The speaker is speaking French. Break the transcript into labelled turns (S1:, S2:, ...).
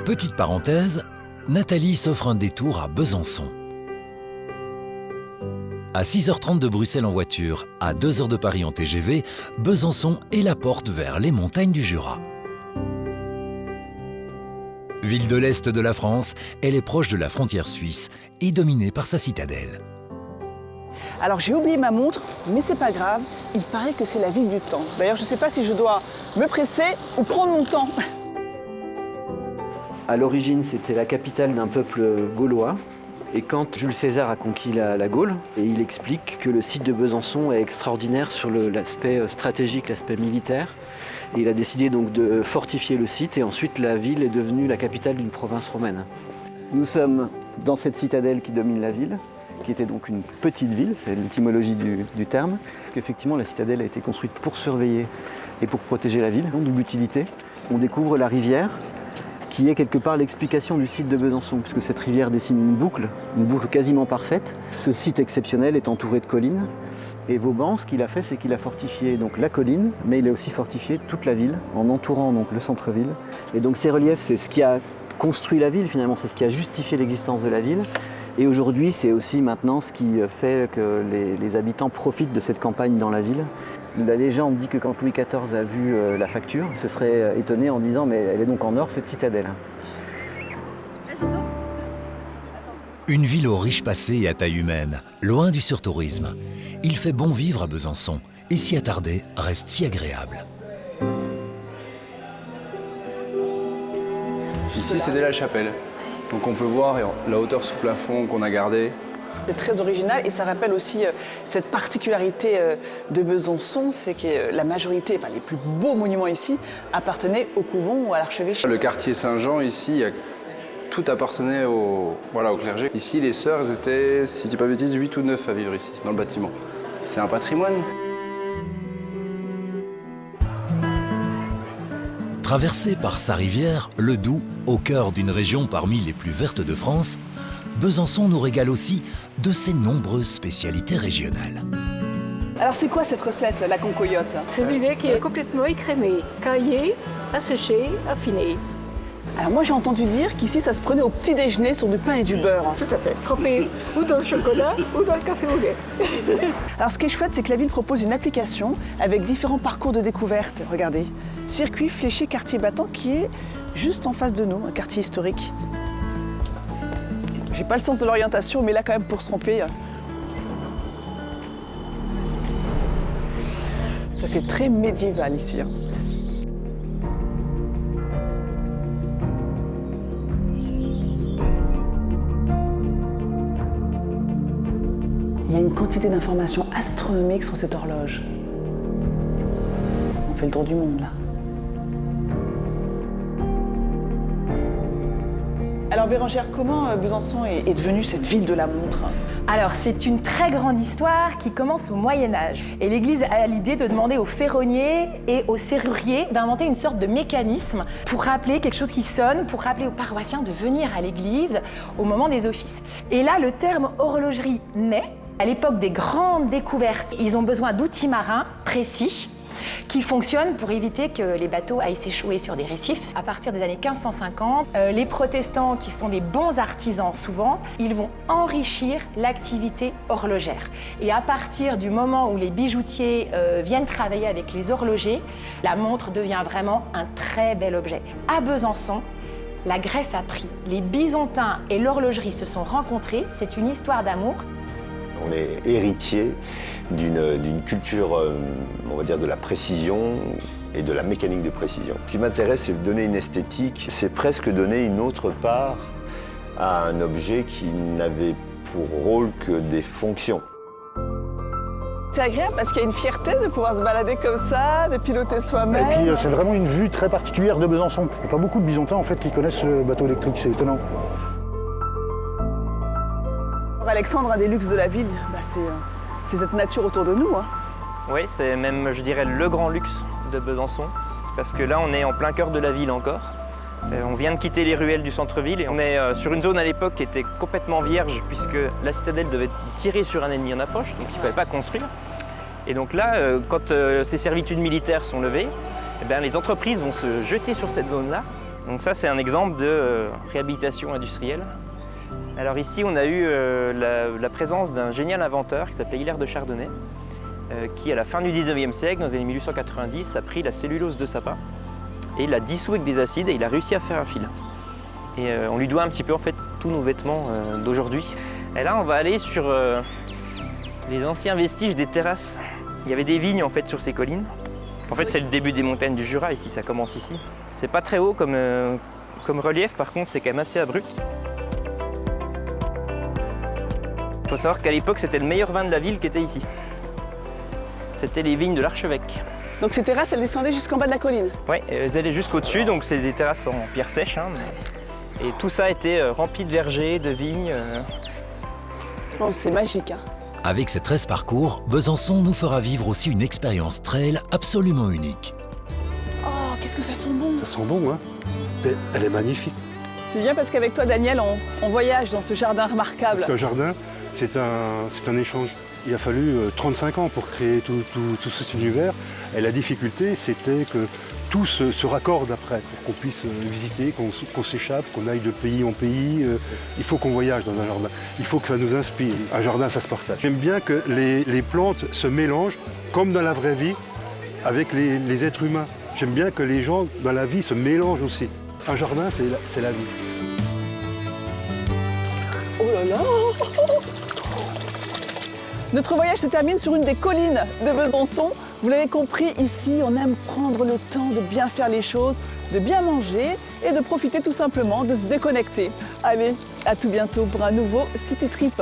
S1: Petite parenthèse, Nathalie s'offre un détour à Besançon. À 6h30 de Bruxelles en voiture, à 2h de Paris en TGV, Besançon est la porte vers les montagnes du Jura. Ville de l'Est de la France, elle est proche de la frontière suisse et dominée par sa citadelle.
S2: Alors j'ai oublié ma montre, mais c'est pas grave, il paraît que c'est la ville du temps. D'ailleurs, je ne sais pas si je dois me presser ou prendre mon temps.
S3: À l'origine, c'était la capitale d'un peuple gaulois. Et quand Jules César a conquis la Gaule, et il explique que le site de Besançon est extraordinaire sur l'aspect stratégique, l'aspect militaire. Et il a décidé donc de fortifier le site et ensuite la ville est devenue la capitale d'une province romaine. Nous sommes dans cette citadelle qui domine la ville, qui était donc une petite ville, c'est l'étymologie du terme. Parce qu'effectivement, la citadelle a été construite pour surveiller et pour protéger la ville, donc double utilité. On découvre la rivière, qui est quelque part l'explication du site de Besançon, puisque cette rivière dessine une boucle quasiment parfaite. Ce site exceptionnel est entouré de collines. Et Vauban, ce qu'il a fait, c'est qu'il a fortifié donc la colline, mais il a aussi fortifié toute la ville, en entourant donc le centre-ville. Et donc ces reliefs, c'est ce qui a construit la ville finalement, c'est ce qui a justifié l'existence de la ville. Et aujourd'hui, c'est aussi maintenant ce qui fait que les habitants profitent de cette campagne dans la ville. La légende dit que quand Louis XIV a vu la facture, il se serait étonné en disant « mais elle est donc en or cette citadelle ».
S1: Une ville au riche passé et à taille humaine, loin du surtourisme. Il fait bon vivre à Besançon et s'y attarder reste si agréable.
S4: Ici, c'était la chapelle. Donc on peut voir la hauteur sous plafond qu'on a gardée.
S2: C'est très original et ça rappelle aussi cette particularité de Besançon, c'est que la majorité, enfin les plus beaux monuments ici, appartenaient au couvent ou à l'archevêché.
S4: Le quartier Saint-Jean, ici, tout appartenait au clergé. Ici, les sœurs, elles étaient, si je ne dis pas de bêtises, 8 ou 9 à vivre ici, dans le bâtiment. C'est un patrimoine.
S1: Traversée par sa rivière, le Doubs, au cœur d'une région parmi les plus vertes de France, Besançon nous régale aussi de ses nombreuses spécialités régionales.
S2: Alors c'est quoi cette recette, la concoyote?
S5: C'est du lait qui est complètement écrémé, caillé, asséché, affiné.
S2: Alors moi j'ai entendu dire qu'ici ça se prenait au petit déjeuner sur du pain et du beurre.
S5: Tout à fait. Trempé ou dans le chocolat ou dans le café au lait.
S2: Alors ce qui est chouette, c'est que la ville propose une application avec différents parcours de découverte. Regardez, circuit fléché quartier battant qui est juste en face de nous, un quartier historique. J'ai pas le sens de l'orientation, mais là quand même pour se tromper. Ça fait très médiéval ici. Il y a une quantité d'informations astronomiques sur cette horloge. On fait le tour du monde là. Alors Bérangère, comment Besançon est devenue cette ville de la montre?
S6: Alors, c'est une très grande histoire qui commence au Moyen-Âge. Et l'Église a l'idée de demander aux ferronniers et aux serruriers d'inventer une sorte de mécanisme pour rappeler quelque chose qui sonne, pour rappeler aux paroissiens de venir à l'Église au moment des offices. Et là, le terme horlogerie naît. À l'époque des grandes découvertes, ils ont besoin d'outils marins précis qui fonctionnent pour éviter que les bateaux aillent s'échouer sur des récifs. À partir des années 1550, les protestants, qui sont des bons artisans souvent, ils vont enrichir l'activité horlogère. Et à partir du moment où les bijoutiers viennent travailler avec les horlogers, la montre devient vraiment un très bel objet. À Besançon, la greffe a pris. Les Byzantins et l'horlogerie se sont rencontrés. C'est une histoire d'amour.
S7: On est héritier d'une culture, on va dire, de la précision et de la mécanique de précision. Ce qui m'intéresse, c'est de donner une esthétique, c'est presque donner une autre part à un objet qui n'avait pour rôle que des fonctions.
S2: C'est agréable parce qu'il y a une fierté de pouvoir se balader comme ça, de piloter soi-même.
S8: Et puis c'est vraiment une vue très particulière de Besançon. Il n'y a pas beaucoup de Byzantins en fait qui connaissent le bateau électrique, c'est étonnant.
S2: Alexandre, un des luxes de la ville, c'est cette nature autour de nous.
S9: Oui, c'est même, je dirais, le grand luxe de Besançon. Parce que là, on est en plein cœur de la ville encore. On vient de quitter les ruelles du centre-ville et on est sur une zone à l'époque qui était complètement vierge puisque la citadelle devait tirer sur un ennemi en approche, donc il ne fallait pas construire. Et donc là, quand ces servitudes militaires sont levées, eh bien, les entreprises vont se jeter sur cette zone-là Donc ça, c'est un exemple de réhabilitation industrielle. Alors ici, on a eu la présence d'un génial inventeur qui s'appelait Hilaire de Chardonnay, qui, à la fin du 19e siècle, dans les années 1890, a pris la cellulose de sapin et il l'a dissous avec des acides et il a réussi à faire un fil. Et on lui doit un petit peu en fait tous nos vêtements d'aujourd'hui. Et là, on va aller sur les anciens vestiges des terrasses. Il y avait des vignes en fait sur ces collines. En fait, c'est le début des montagnes du Jura, ici, ça commence ici. C'est pas très haut comme relief, par contre, c'est quand même assez abrupt. Il faut savoir qu'à l'époque, c'était le meilleur vin de la ville qui était ici. C'était les vignes de l'Archevêque.
S2: Donc ces terrasses, elles descendaient jusqu'en bas de la colline?
S9: Oui, elles allaient jusqu'au-dessus, donc c'est des terrasses en pierre sèche. Hein, et tout ça était rempli de vergers, de vignes.
S2: Oh, c'est magique, hein.
S1: Avec ses 13 parcours, Besançon nous fera vivre aussi une expérience trail absolument unique.
S2: Oh, qu'est-ce que ça sent bon!
S8: Ça sent bon, hein. Mais elle est magnifique.
S2: C'est bien parce qu'avec toi, Daniel, on voyage dans ce jardin remarquable.
S8: Parce qu'un jardin, c'est un échange. Il a fallu 35 ans pour créer tout cet univers. Et la difficulté, c'était que tout se raccorde après, pour qu'on puisse visiter, qu'on s'échappe, qu'on aille de pays en pays. Il faut qu'on voyage dans un jardin. Il faut que ça nous inspire. Un jardin, ça se partage. J'aime bien que les plantes se mélangent, comme dans la vraie vie, avec les êtres humains. J'aime bien que les gens, dans la vie, se mélangent aussi. Un jardin, c'est la vie.
S2: Oh là là! Notre voyage se termine sur une des collines de Besançon. Vous l'avez compris, ici, on aime prendre le temps de bien faire les choses, de bien manger et de profiter tout simplement de se déconnecter. Allez, à tout bientôt pour un nouveau City Trip.